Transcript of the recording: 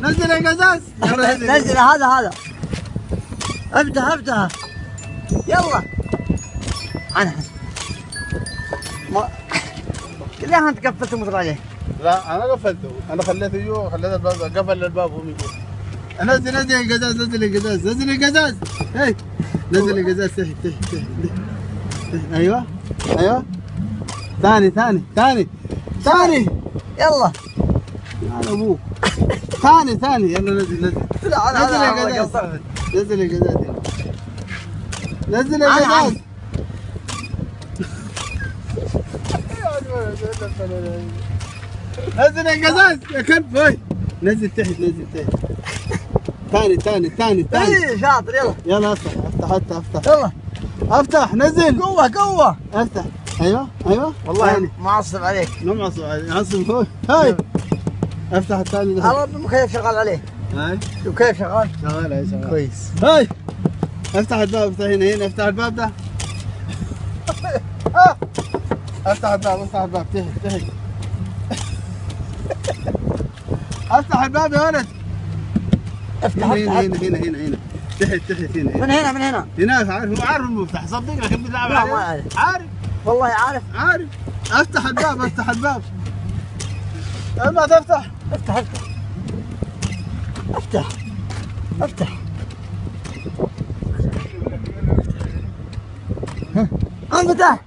نزل يا قزاز. نزل هذا. افتح. يلا. عنها. ما ليه انت قفلت المطر عليه؟ لا انا قفلته، انا خليته جوا، خليت الباب قفل الباب وهو يقول نزل يا قزاز. نزل يا قزاز. هي نزل يا قزاز. تحت. ايوه ثاني. يلا. هذا ابوك. ثاني يلا نزل. نزل يا قزاز. نزل يا قزاز. نزل يا قزاز يا كلب. هاي نزل تحت. ثاني. اي شاطر. يلا افتح. يلا افتح. نزل قوة. افتح. ايوه والله ثاني. معصب عليك. مو معصب عليك، عصب. هاي افتح الثاني. الله المكيف شغال عليه. هاي وكيف شغال؟ شغال كويس. هاي افتح الباب. هنا افتح الباب ده. افتح الباب. تحت. افتح الباب يا ولد. افتح. هنا. تحت هنا. من هنا. هناك عارف المفتاح، صدق لكن بتلعب لا عليه. ما أعرف. عارف والله عارف. افتح الباب. ما تفتح. افتح. انفتح.